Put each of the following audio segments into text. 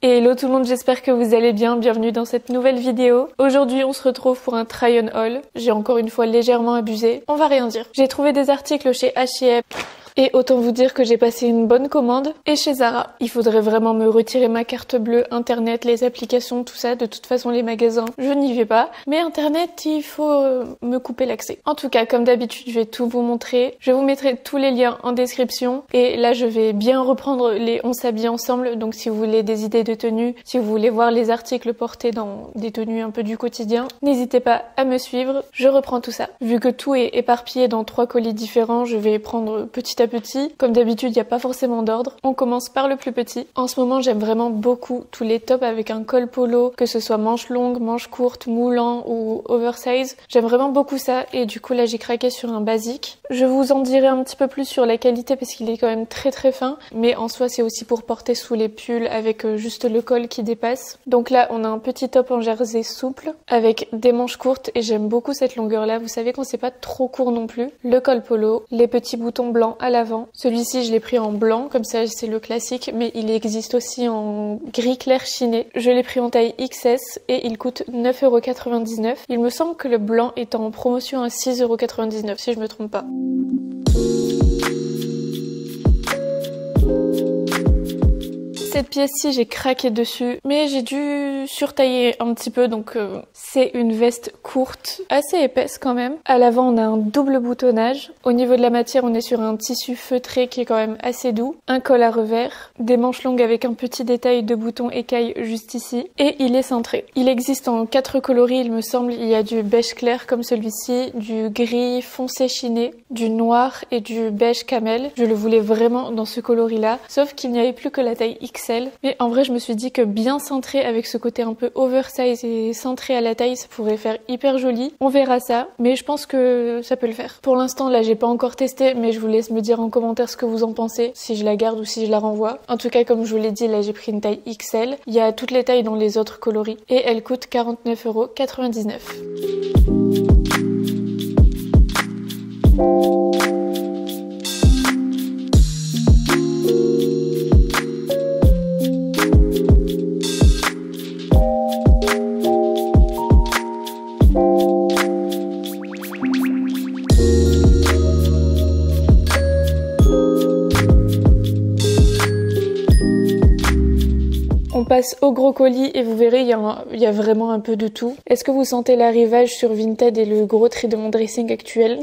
Hello tout le monde, j'espère que vous allez bien, bienvenue dans cette nouvelle vidéo. Aujourd'hui on se retrouve pour un try on haul. J'ai encore une fois légèrement abusé, on va rien dire. J'ai trouvé des articles chez H&M. Et autant vous dire que j'ai passé une bonne commande. Et chez Zara, il faudrait vraiment me retirer ma carte bleue, internet, les applications, tout ça. De toute façon, les magasins, je n'y vais pas. Mais internet, il faut me couper l'accès. En tout cas, comme d'habitude, je vais tout vous montrer. Je vous mettrai tous les liens en description. Et là, je vais bien reprendre les On s'habille ensemble. Donc si vous voulez des idées de tenues, si vous voulez voir les articles portés dans des tenues un peu du quotidien, n'hésitez pas à me suivre. Je reprends tout ça. Vu que tout est éparpillé dans 3 colis différents, je vais prendre petit à petit. Comme d'habitude, il n'y a pas forcément d'ordre. On commence par le plus petit. En ce moment, j'aime vraiment beaucoup tous les tops avec un col polo, que ce soit manche longue, manche courte, moulant ou oversize. J'aime vraiment beaucoup ça et du coup là j'ai craqué sur un basique. Je vous en dirai un petit peu plus sur la qualité parce qu'il est quand même très très fin, mais en soi c'est aussi pour porter sous les pulls avec juste le col qui dépasse. Donc là on a un petit top en jersey souple avec des manches courtes et j'aime beaucoup cette longueur là. Vous savez quand c'est pas trop court non plus. Le col polo, les petits boutons blancs à l'avant. Celui-ci je l'ai pris en blanc, comme ça c'est le classique, mais il existe aussi en gris clair chiné. Je l'ai pris en taille XS et il coûte 9,99 €. Il me semble que le blanc est en promotion à 6,99 € si je me trompe pas. Cette pièce-ci, j'ai craqué dessus, mais j'ai dû surtailler un petit peu, donc c'est une veste courte, assez épaisse quand même. À l'avant, on a un double boutonnage. Au niveau de la matière, on est sur un tissu feutré qui est quand même assez doux. Un col à revers, des manches longues avec un petit détail de boutons écailles juste ici, et il est cintré. Il existe en 4 coloris, il me semble. Il y a du beige clair comme celui-ci, du gris foncé chiné, du noir et du beige camel. Je le voulais vraiment dans ce coloris-là, sauf qu'il n'y avait plus que la taille XL. Mais en vrai je me suis dit que bien cintré avec ce côté un peu oversize et cintré à la taille ça pourrait faire hyper joli. On verra ça, mais je pense que ça peut le faire. Pour l'instant là j'ai pas encore testé, mais je vous laisse me dire en commentaire ce que vous en pensez, si je la garde ou si je la renvoie. En tout cas comme je vous l'ai dit là j'ai pris une taille XL. Il y a toutes les tailles dans les autres coloris et elle coûte 49,99 €. On passe au gros colis et vous verrez, il y a vraiment un peu de tout. Est-ce que vous sentez l'arrivage sur Vinted et le gros tri de mon dressing actuel?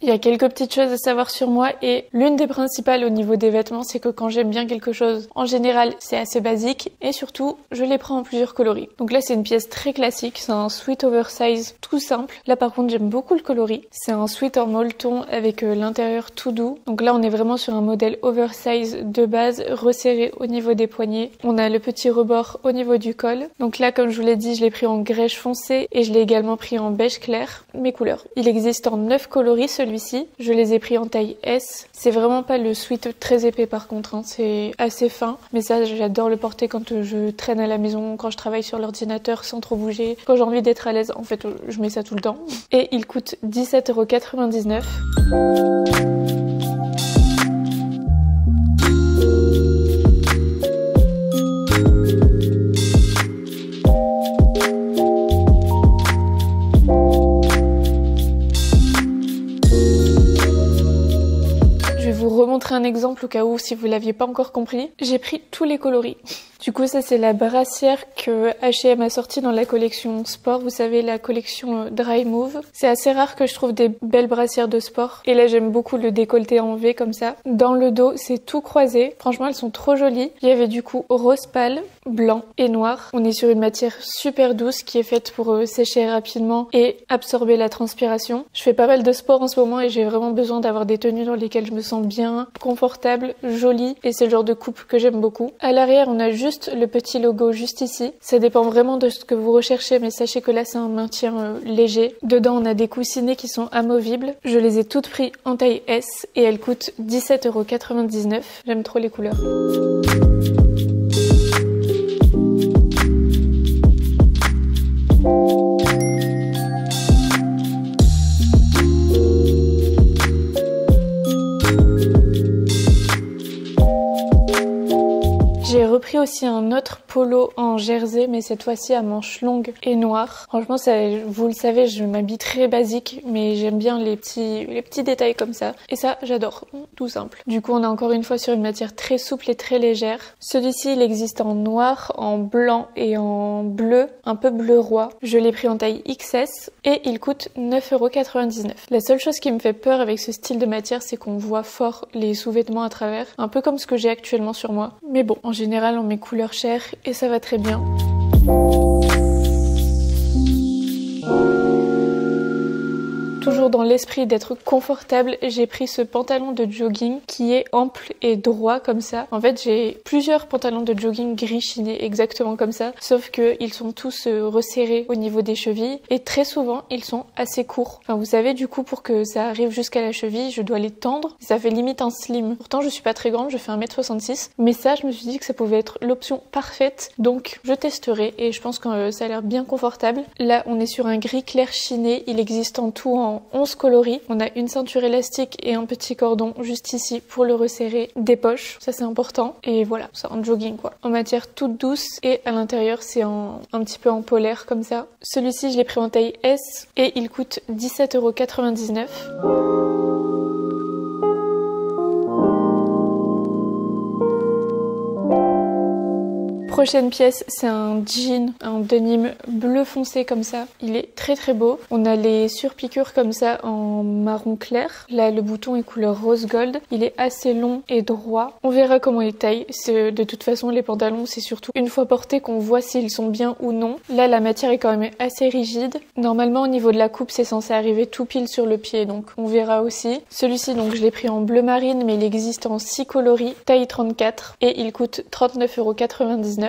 Il y a quelques petites choses à savoir sur moi et l'une des principales au niveau des vêtements, c'est que quand j'aime bien quelque chose, en général, c'est assez basique et surtout, je les prends en plusieurs coloris. Donc là, c'est une pièce très classique, c'est un sweat oversize tout simple. Là, par contre, j'aime beaucoup le coloris. C'est un sweat en molleton avec l'intérieur tout doux. Donc là, on est vraiment sur un modèle oversize de base, resserré au niveau des poignets. On a le petit rebord au niveau du col. Donc là, comme je vous l'ai dit, je l'ai pris en grège foncé et je l'ai également pris en beige clair, mes couleurs. Il existe en 9 coloris celui-ci. Je les ai pris en taille S. C'est vraiment pas le sweat très épais par contre, hein. C'est assez fin. Mais ça, j'adore le porter quand je traîne à la maison, quand je travaille sur l'ordinateur sans trop bouger. Quand j'ai envie d'être à l'aise, en fait, je mets ça tout le temps. Et il coûte 17,99 €. Remontrer un exemple au cas où si vous l'aviez pas encore compris. J'ai pris tous les coloris. Du coup ça c'est la brassière que H&M a sortie dans la collection sport, vous savez la collection Dry Move. C'est assez rare que je trouve des belles brassières de sport et là j'aime beaucoup le décolleté en V comme ça. Dans le dos c'est tout croisé, franchement elles sont trop jolies. Il y avait du coup rose pâle, blanc et noir. On est sur une matière super douce qui est faite pour sécher rapidement et absorber la transpiration. Je fais pas mal de sport en ce moment et j'ai vraiment besoin d'avoir des tenues dans lesquelles je me sens bien, confortable, jolie et c'est le genre de coupe que j'aime beaucoup. À l'arrière on a juste le petit logo juste ici. Ça dépend vraiment de ce que vous recherchez mais sachez que là c'est un maintien léger. Dedans on a des coussinets qui sont amovibles. Je les ai toutes pris en taille S et elles coûtent 17,99 €. J'aime trop les couleurs. J'ai repris aussi un autre polo en jersey, mais cette fois-ci à manches longues et noires. Franchement, ça, vous le savez, je m'habille très basique, mais j'aime bien les petits détails comme ça. Et ça, j'adore. Tout simple. Du coup, on est encore une fois sur une matière très souple et très légère. Celui-ci, il existe en noir, en blanc et en bleu, un peu bleu roi. Je l'ai pris en taille XS et il coûte 9,99 €. La seule chose qui me fait peur avec ce style de matière, c'est qu'on voit fort les sous-vêtements à travers, un peu comme ce que j'ai actuellement sur moi. Mais bon, en général, on met couleur chair et ça va très bien. Toujours dans l'esprit d'être confortable, j'ai pris ce pantalon de jogging qui est ample et droit comme ça. En fait, j'ai plusieurs pantalons de jogging gris chiné exactement comme ça, sauf que ils sont tous resserrés au niveau des chevilles et très souvent ils sont assez courts. Enfin, vous savez, du coup, pour que ça arrive jusqu'à la cheville, je dois les tendre. Ça fait limite un slim. Pourtant, je suis pas très grande, je fais 1m66, mais ça, je me suis dit que ça pouvait être l'option parfaite. Donc, je testerai et je pense que ça a l'air bien confortable. Là, on est sur un gris clair chiné. Il existe en tout en 11 coloris. On a une ceinture élastique et un petit cordon juste ici pour le resserrer, des poches, ça c'est important. Et voilà, ça en jogging quoi. En matière toute douce et à l'intérieur c'est un petit peu en polaire comme ça. Celui-ci je l'ai pris en taille S et il coûte 17,99 €. Prochaine pièce, c'est un jean, un denim bleu foncé comme ça. Il est très très beau. On a les surpiqûres comme ça en marron clair. Là, le bouton est couleur rose gold. Il est assez long et droit. On verra comment il taille. De toute façon, les pantalons, c'est surtout une fois portés qu'on voit s'ils sont bien ou non. Là, la matière est quand même assez rigide. Normalement, au niveau de la coupe, c'est censé arriver tout pile sur le pied, donc on verra aussi. Celui-ci, donc, je l'ai pris en bleu marine, mais il existe en 6 coloris, taille 34, et il coûte 39,99 €.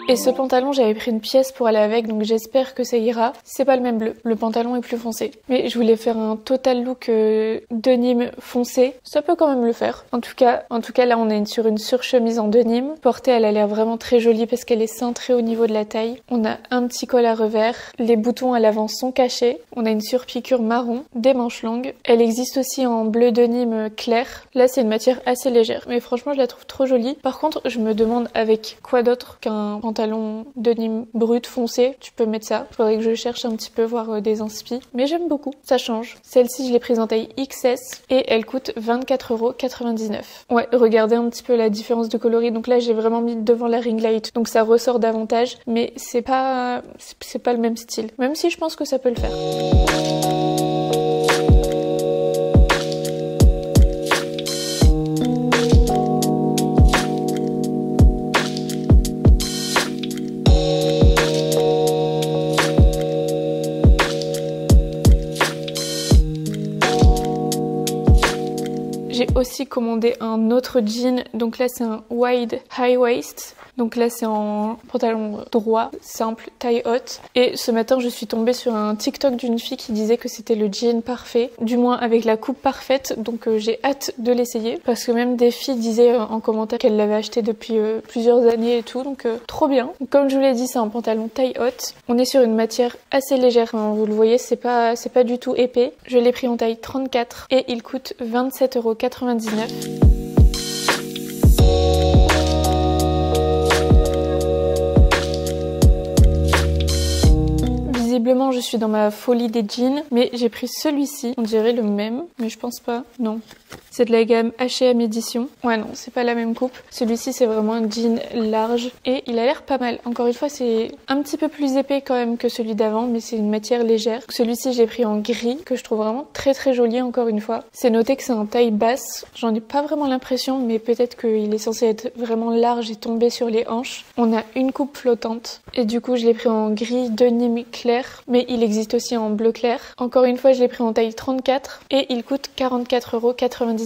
Et ce pantalon, j'avais pris une pièce pour aller avec, donc j'espère que ça ira. C'est pas le même bleu, le pantalon est plus foncé. Mais je voulais faire un total look denim foncé, ça peut quand même le faire. En tout cas là on est sur une surchemise en denim. Portée, elle a l'air vraiment très jolie parce qu'elle est cintrée au niveau de la taille. On a un petit col à revers, les boutons à l'avant sont cachés. On a une surpiqûre marron, des manches longues. Elle existe aussi en bleu denim clair. Là c'est une matière assez légère, mais franchement je la trouve trop jolie. Par contre, je me demande avec quoi d'autre qu'un pantalon denim brut foncé, tu peux mettre ça. Faudrait que je cherche un petit peu, voir des inspi. Mais j'aime beaucoup, ça change. Celle-ci, je l'ai prise en taille XS et elle coûte 24,99 €. Ouais, regardez un petit peu la différence de coloris. Donc là, j'ai vraiment mis devant la ring light, donc ça ressort davantage. Mais c'est pas le même style. Même si je pense que ça peut le faire. J'ai aussi commandé un autre jean, donc là c'est un wide high waist. Donc là c'est en pantalon droit, simple, taille haute. Et ce matin je suis tombée sur un TikTok d'une fille qui disait que c'était le jean parfait, du moins avec la coupe parfaite. Donc j'ai hâte de l'essayer parce que même des filles disaient en commentaire qu'elles l'avaient acheté depuis plusieurs années et tout. Donc trop bien. Comme je vous l'ai dit, c'est un pantalon taille haute. On est sur une matière assez légère, hein, vous le voyez, c'est pas du tout épais. Je l'ai pris en taille 34 et il coûte 27,99 €. Visiblement, je suis dans ma folie des jeans, mais j'ai pris celui-ci. On dirait le même, mais je pense pas. Non. C'est de la gamme H&M édition. Ouais, non, c'est pas la même coupe. Celui-ci, c'est vraiment un jean large et il a l'air pas mal. Encore une fois, c'est un petit peu plus épais quand même que celui d'avant, mais c'est une matière légère. Celui-ci, j'ai pris en gris, que je trouve vraiment très très joli encore une fois. C'est noté que c'est en taille basse. J'en ai pas vraiment l'impression, mais peut-être qu'il est censé être vraiment large et tomber sur les hanches. On a une coupe flottante et du coup, je l'ai pris en gris denim clair, mais il existe aussi en bleu clair. Encore une fois, je l'ai pris en taille 34 et il coûte 44,99 €.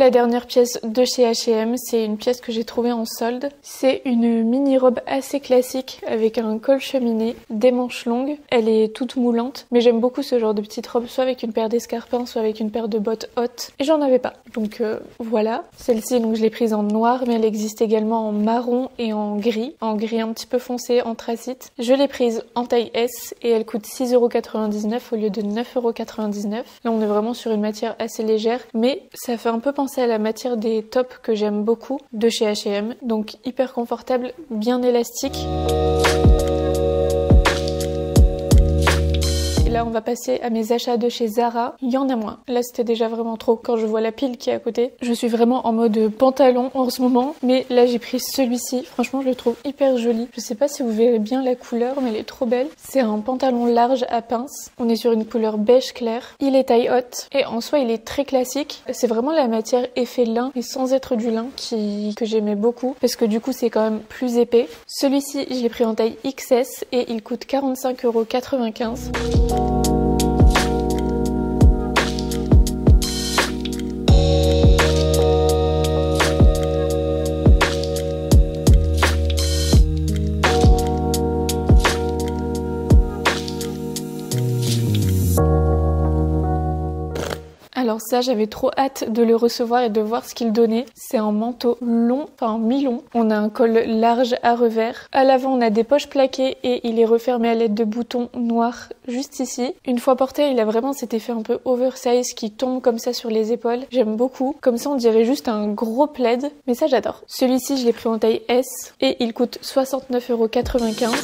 la dernière pièce de chez H&M, c'est une pièce que j'ai trouvée en solde. C'est une mini-robe assez classique avec un col cheminé, des manches longues. Elle est toute moulante, mais j'aime beaucoup ce genre de petite robe, soit avec une paire d'escarpins, soit avec une paire de bottes hautes. Et j'en avais pas. Donc voilà. Celle-ci, donc je l'ai prise en noir, mais elle existe également en marron et en gris un petit peu foncé, anthracite. Je l'ai prise en taille S et elle coûte 6,99 € au lieu de 9,99 €. Là, on est vraiment sur une matière assez légère, mais ça fait un peu penser à la matière des tops que j'aime beaucoup de chez H&M. Donc hyper confortable, bien élastique. Et là, on va passer à mes achats de chez Zara. Il y en a moins. Là, c'était déjà vraiment trop quand je vois la pile qui est à côté. Je suis vraiment en mode pantalon en ce moment. Mais là, j'ai pris celui-ci. Franchement, je le trouve hyper joli. Je sais pas si vous verrez bien la couleur, mais elle est trop belle. C'est un pantalon large à pince. On est sur une couleur beige clair. Il est taille haute. Et en soi, il est très classique. C'est vraiment la matière effet lin, mais sans être du lin, que j'aimais beaucoup. Parce que du coup, c'est quand même plus épais. Celui-ci, je l'ai pris en taille XS et il coûte 45,95 €. Alors ça, j'avais trop hâte de le recevoir et de voir ce qu'il donnait. C'est un manteau long, enfin mi-long. On a un col large à revers. À l'avant, on a des poches plaquées et il est refermé à l'aide de boutons noirs juste ici. Une fois porté, il a vraiment cet effet un peu oversize qui tombe comme ça sur les épaules. J'aime beaucoup. Comme ça, on dirait juste un gros plaid. Mais ça, j'adore. Celui-ci, je l'ai pris en taille S et il coûte 69,95 €.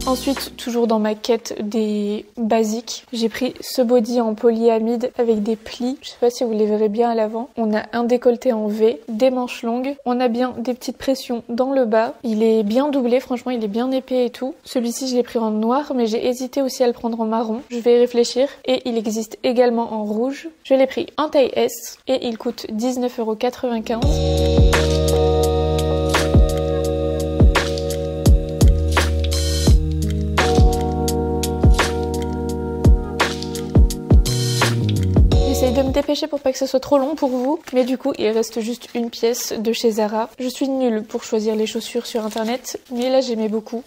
Ensuite, toujours dans ma quête des basiques, j'ai pris ce body en polyamide avec des plis. Je sais pas si vous les verrez bien à l'avant. On a un décolleté en V, des manches longues. On a bien des petites pressions dans le bas. Il est bien doublé, franchement, il est bien épais et tout. Celui-ci, je l'ai pris en noir, mais j'ai hésité aussi à le prendre en marron. Je vais y réfléchir. Et il existe également en rouge. Je l'ai pris en taille S et il coûte 19,95 €. J'essaye de me dépêcher pour pas que ça soit trop long pour vous, mais du coup il reste juste une pièce de chez Zara. Je suis nulle pour choisir les chaussures sur internet, mais là j'aimais beaucoup.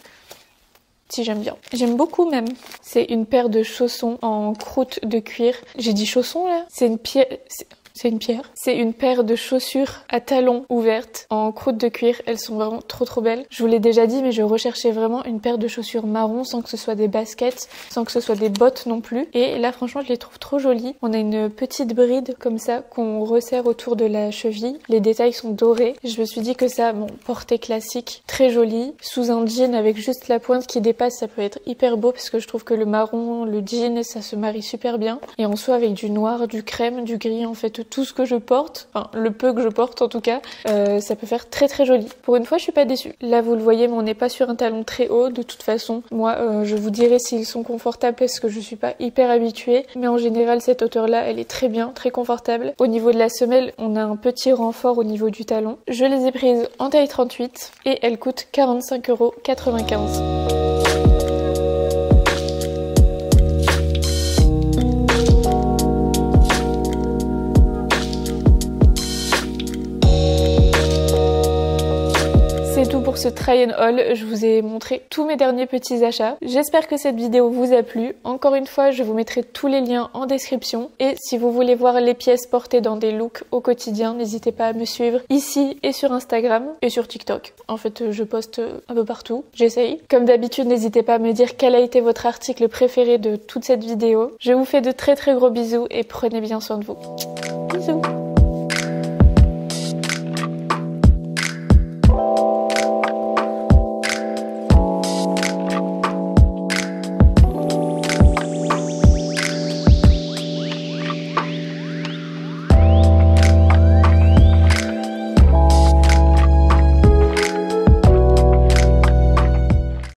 Si j'aime bien. J'aime beaucoup même. C'est une paire de chaussons en croûte de cuir. J'ai dit chaussons là? C'est une pierre... C'est une pierre. C'est une paire de chaussures à talons ouvertes en croûte de cuir. Elles sont vraiment trop belles. Je vous l'ai déjà dit, mais je recherchais vraiment une paire de chaussures marron sans que ce soit des baskets, sans que ce soit des bottes non plus. Et là, franchement, je les trouve trop jolies. On a une petite bride comme ça qu'on resserre autour de la cheville. Les détails sont dorés. Je me suis dit que ça, bon, portée classique, très jolie. Sous un jean avec juste la pointe qui dépasse, ça peut être hyper beau parce que je trouve que le marron, le jean, ça se marie super bien. Et en soi, avec du noir, du crème, du gris, en fait, tout ce que je porte, enfin le peu que je porte en tout cas, ça peut faire très joli. Pour une fois, je suis pas déçue. Là, vous le voyez, mais on n'est pas sur un talon très haut de toute façon. Moi, je vous dirai s'ils sont confortables parce que je suis pas hyper habituée, mais en général, cette hauteur-là, elle est très bien, très confortable. Au niveau de la semelle, on a un petit renfort au niveau du talon. Je les ai prises en taille 38 et elles coûtent 45,95 €. C'est tout pour ce try and haul. Je vous ai montré tous mes derniers petits achats. J'espère que cette vidéo vous a plu. Encore une fois, je vous mettrai tous les liens en description. Et si vous voulez voir les pièces portées dans des looks au quotidien, n'hésitez pas à me suivre ici et sur Instagram et sur TikTok. En fait, je poste un peu partout. J'essaye. Comme d'habitude, n'hésitez pas à me dire quel a été votre article préféré de toute cette vidéo. Je vous fais de très gros bisous et prenez bien soin de vous.